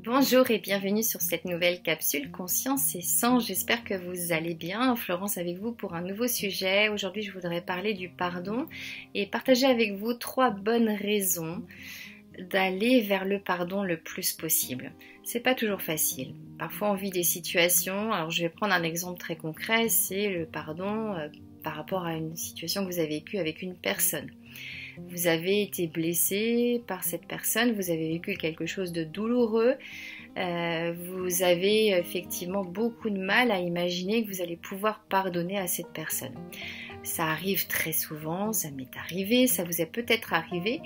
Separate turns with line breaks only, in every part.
Bonjour et bienvenue sur cette nouvelle capsule Conscience et Sang. J'espère que vous allez bien. Florence avec vous pour un nouveau sujet. Aujourd'hui, je voudrais parler du pardon et partager avec vous 3 bonnes raisons d'aller vers le pardon le plus possible. C'est pas toujours facile. Parfois, on vit des situations. Alors, je vais prendre un exemple très concret. C'est le pardon par rapport à une situation que vous avez vécue avec une personne. Vous avez été blessé par cette personne, vous avez vécu quelque chose de douloureux, vous avez effectivement beaucoup de mal à imaginer que vous allez pouvoir pardonner à cette personne. Ça arrive très souvent, ça m'est arrivé, ça vous est peut-être arrivé.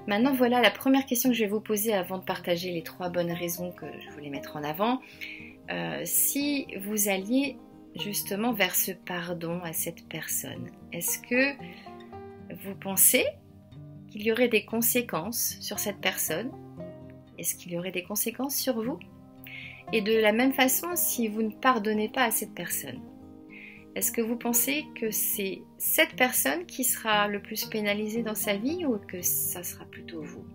Maintenant voilà la première question que je vais vous poser avant de partager les 3 bonnes raisons que je voulais mettre en avant. Si vous alliez justement vers ce pardon à cette personne, est-ce que vous pensez qu'il y aurait des conséquences sur cette personne? Est-ce qu'il y aurait des conséquences sur vous? Et de la même façon, si vous ne pardonnez pas à cette personne, est-ce que vous pensez que c'est cette personne qui sera le plus pénalisée dans sa vie ou que ça sera plutôt vous?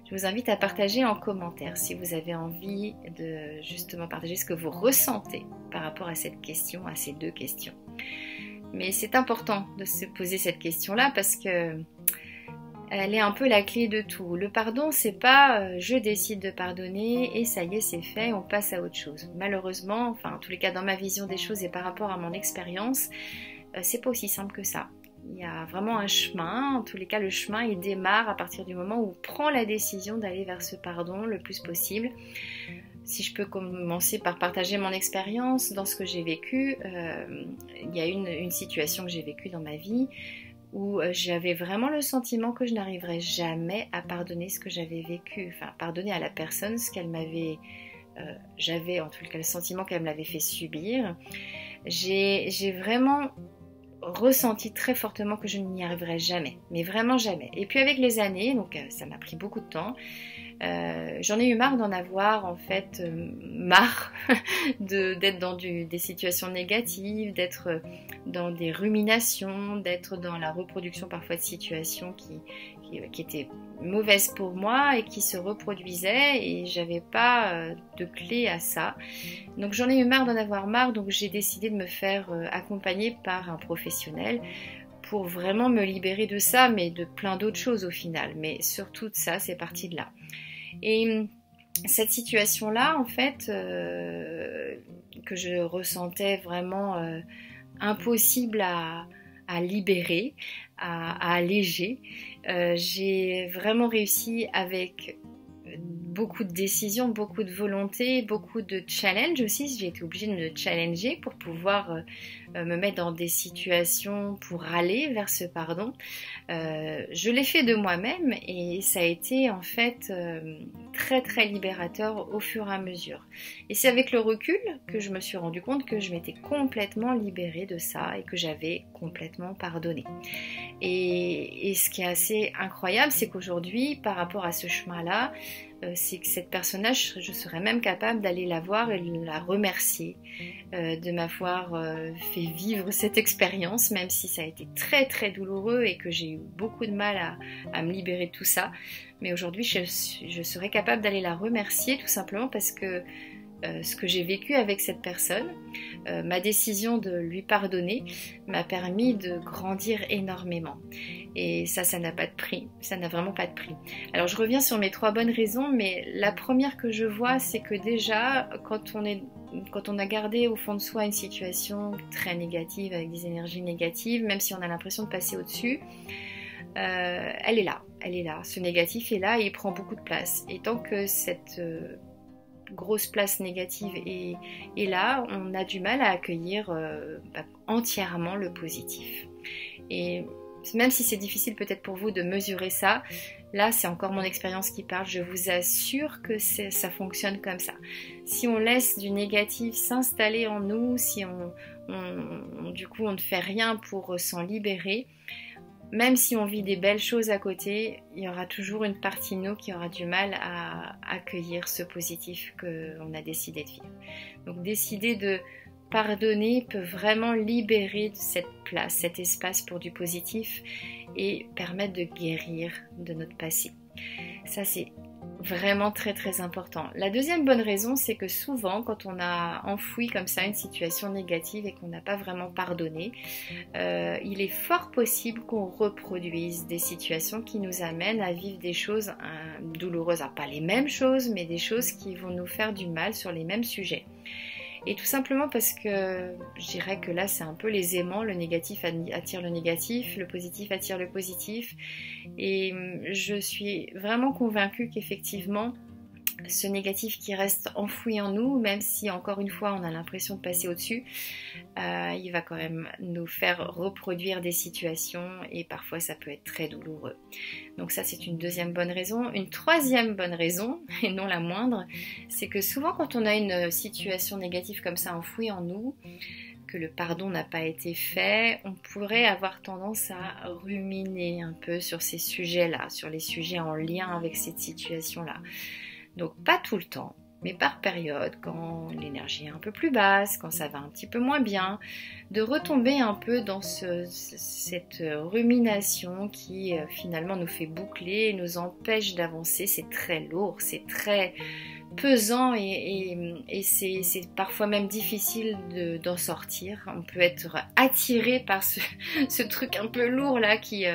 Je vous invite à partager en commentaire si vous avez envie de justement partager ce que vous ressentez par rapport à cette question, à ces 2 questions. Mais c'est important de se poser cette question-là parce que elle est un peu la clé de tout. Le pardon, c'est pas je décide de pardonner et ça y est, c'est fait, on passe à autre chose. Malheureusement, enfin en tous les cas dans ma vision des choses et par rapport à mon expérience, c'est pas aussi simple que ça. Il y a vraiment un chemin, en tous les cas le chemin il démarre à partir du moment où on prend la décision d'aller vers ce pardon le plus possible. Si je peux commencer par partager mon expérience dans ce que j'ai vécu, il y a une situation que j'ai vécue dans ma vie où j'avais vraiment le sentiment que je n'arriverais jamais à pardonner ce que j'avais vécu, enfin pardonner à la personne ce qu'elle m'avait, j'avais en tout cas le sentiment qu'elle me l'avait fait subir. J'ai vraiment ressenti très fortement que je n'y arriverais jamais, mais vraiment jamais. Et puis avec les années, donc ça m'a pris beaucoup de temps, j'en ai eu marre d'en avoir en fait, marre d'être dans des situations négatives, d'être dans des ruminations, d'être dans la reproduction parfois de situations qui étaient mauvaises pour moi et qui se reproduisaient et j'avais pas de clé à ça. Donc j'en ai eu marre d'en avoir marre, donc j'ai décidé de me faire accompagner par un professionnel pour vraiment me libérer de ça, mais de plein d'autres choses au final. Mais surtout de ça, c'est parti de là. Et cette situation-là, en fait, que je ressentais vraiment impossible à libérer, à alléger, j'ai vraiment réussi avec beaucoup de décisions, beaucoup de volonté, beaucoup de challenge aussi. J'ai été obligée de me challenger pour pouvoir me mettre dans des situations pour aller vers ce pardon. Je l'ai fait de moi-même et ça a été en fait très très libérateur au fur et à mesure. Et c'est avec le recul que je me suis rendu compte que je m'étais complètement libérée de ça et que j'avais complètement pardonné. Et ce qui est assez incroyable, c'est qu'aujourd'hui, par rapport à ce chemin-là, c'est que cette personne-là, je serais même capable d'aller la voir et la remercier de m'avoir fait vivre cette expérience, même si ça a été très très douloureux et que j'ai eu beaucoup de mal à me libérer de tout ça. Mais aujourd'hui, je serais capable d'aller la remercier tout simplement parce que ce que j'ai vécu avec cette personne, ma décision de lui pardonner m'a permis de grandir énormément. Et ça n'a pas de prix, ça n'a vraiment pas de prix. Alors je reviens sur mes 3 bonnes raisons, mais la première que je vois, c'est que déjà, quand on a gardé au fond de soi une situation très négative, avec des énergies négatives, même si on a l'impression de passer au-dessus, elle est là, ce négatif est là et il prend beaucoup de place. Et tant que cette grosse place négative et là on a du mal à accueillir entièrement le positif. Et même si c'est difficile peut-être pour vous de mesurer ça, là c'est encore mon expérience qui parle, je vous assure que ça fonctionne comme ça. Si on laisse du négatif s'installer en nous, si du coup on ne fait rien pour s'en libérer, même si on vit des belles choses à côté, il y aura toujours une partie de nous qui aura du mal à accueillir ce positif qu'on a décidé de vivre. Donc décider de pardonner peut vraiment libérer cette place, cet espace pour du positif et permettre de guérir de notre passé. Ça c'est Vraiment très très important. La deuxième bonne raison, c'est que souvent quand on a enfoui comme ça une situation négative et qu'on n'a pas vraiment pardonné, il est fort possible qu'on reproduise des situations qui nous amènent à vivre des choses douloureuses. Alors, pas les mêmes choses, mais des choses qui vont nous faire du mal sur les mêmes sujets. Et tout simplement parce que je dirais que là c'est un peu les aimants, le négatif attire le négatif, le positif attire le positif. Et je suis vraiment convaincue qu'effectivement ce négatif qui reste enfoui en nous, même si encore une fois on a l'impression de passer au-dessus, il va quand même nous faire reproduire des situations et parfois ça peut être très douloureux. Donc ça c'est une deuxième bonne raison. Une troisième bonne raison, et non la moindre, c'est que souvent quand on a une situation négative comme ça enfouie en nous, que le pardon n'a pas été fait, on pourrait avoir tendance à ruminer un peu sur ces sujets-là, sur les sujets en lien avec cette situation-là. Donc pas tout le temps, mais par période, quand l'énergie est un peu plus basse, quand ça va un petit peu moins bien, de retomber un peu dans cette rumination qui finalement nous fait boucler, nous empêche d'avancer. C'est très lourd, c'est très pesant et c'est parfois même difficile d'en sortir. On peut être attiré par ce truc un peu lourd là qui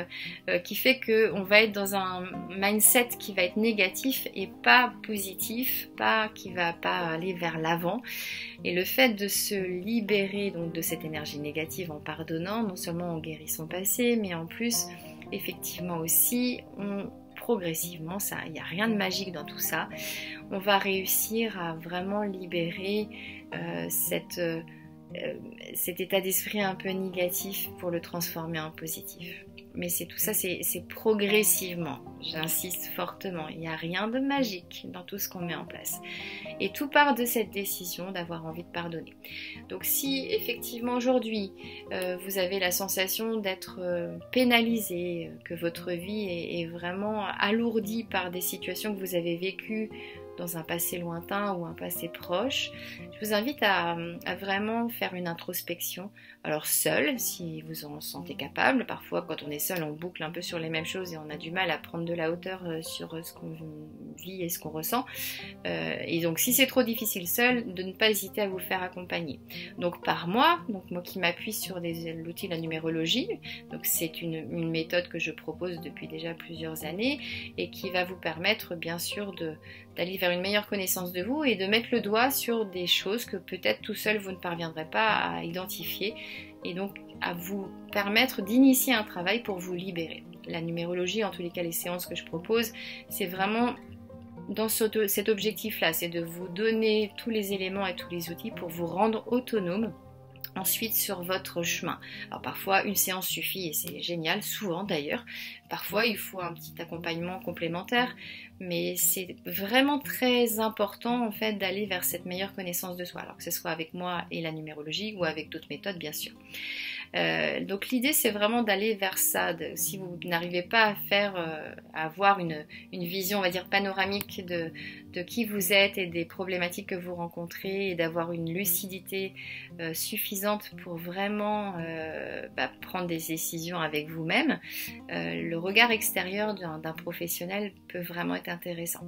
fait qu'on va être dans un mindset qui va être négatif et pas positif, qui va pas aller vers l'avant. Et le fait de se libérer donc de cette énergie négative en pardonnant, non seulement on guérit son passé, mais en plus effectivement aussi progressivement, il n'y a rien de magique dans tout ça, on va réussir à vraiment libérer cet état d'esprit un peu négatif pour le transformer en positif. Mais tout ça, c'est progressivement, j'insiste fortement, il n'y a rien de magique dans tout ce qu'on met en place. Et tout part de cette décision d'avoir envie de pardonner. Donc si effectivement aujourd'hui, vous avez la sensation d'être pénalisé, que votre vie est vraiment alourdie par des situations que vous avez vécues dans un passé lointain ou un passé proche, je vous invite à vraiment faire une introspection. Alors seul, si vous en sentez capable, parfois quand on est seul, on boucle un peu sur les mêmes choses et on a du mal à prendre de la hauteur sur ce qu'on vit et ce qu'on ressent. Et donc si c'est trop difficile seul, de ne pas hésiter à vous faire accompagner. Donc par moi qui m'appuie sur l'outil de la numérologie, donc c'est une méthode que je propose depuis déjà plusieurs années et qui va vous permettre bien sûr d'aller vers une meilleure connaissance de vous et de mettre le doigt sur des choses que peut-être tout seul vous ne parviendrez pas à identifier et donc à vous permettre d'initier un travail pour vous libérer. La numérologie, en tous les cas les séances que je propose, c'est vraiment dans cet objectif-là, c'est de vous donner tous les éléments et tous les outils pour vous rendre autonome ensuite sur votre chemin. Alors parfois une séance suffit et c'est génial, souvent d'ailleurs. Parfois il faut un petit accompagnement complémentaire, mais c'est vraiment très important en fait d'aller vers cette meilleure connaissance de soi. Alors que ce soit avec moi et la numérologie ou avec d'autres méthodes bien sûr. Donc l'idée c'est vraiment d'aller vers ça. Si vous n'arrivez pas à avoir une vision on va dire panoramique de qui vous êtes et des problématiques que vous rencontrez et d'avoir une lucidité suffisante pour vraiment prendre des décisions avec vous-même, le regard extérieur d'un professionnel peut vraiment être intéressant.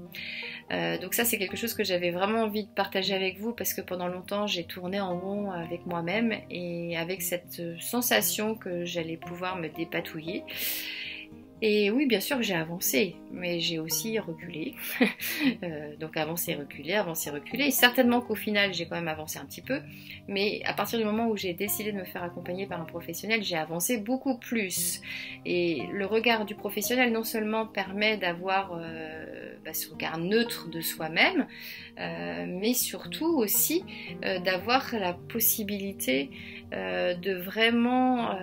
Donc ça c'est quelque chose que j'avais vraiment envie de partager avec vous parce que pendant longtemps j'ai tourné en rond avec moi-même et avec cette sensation que j'allais pouvoir me dépatouiller. Et oui, bien sûr, j'ai avancé, mais j'ai aussi reculé. Donc avancer, reculer. Et certainement qu'au final, j'ai quand même avancé un petit peu. Mais à partir du moment où j'ai décidé de me faire accompagner par un professionnel, j'ai avancé beaucoup plus. Et le regard du professionnel, non seulement permet d'avoir ce regard neutre de soi-même, mais surtout aussi d'avoir la possibilité de vraiment...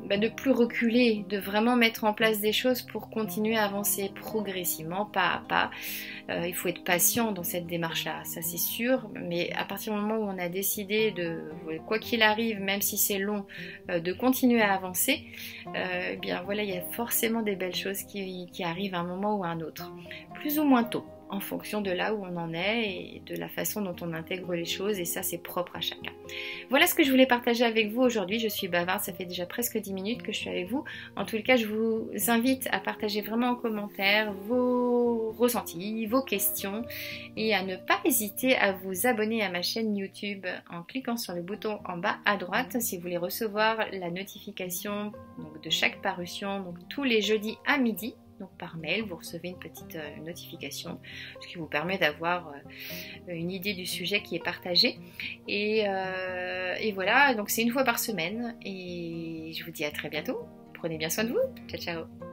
de plus reculer, de vraiment mettre en place des choses pour continuer à avancer progressivement, pas à pas. Il faut être patient dans cette démarche-là, ça c'est sûr, mais à partir du moment où on a décidé quoi qu'il arrive, même si c'est long, de continuer à avancer, bien voilà, il y a forcément des belles choses qui arrivent à un moment ou à un autre, plus ou moins tôt. en fonction de là où on en est et de la façon dont on intègre les choses, et ça c'est propre à chacun. Voilà ce que je voulais partager avec vous aujourd'hui. Je suis bavarde, ça fait déjà presque 10 minutes que je suis avec vous. En tout cas, je vous invite à partager vraiment en commentaire vos ressentis, vos questions, et à ne pas hésiter à vous abonner à ma chaîne YouTube en cliquant sur le bouton en bas à droite si vous voulez recevoir la notification donc, de chaque parution, donc tous les jeudis à midi. Donc par mail, vous recevez une petite notification, ce qui vous permet d'avoir une idée du sujet qui est partagé. Et voilà, donc c'est une fois par semaine. Et je vous dis à très bientôt. Prenez bien soin de vous. Ciao, ciao.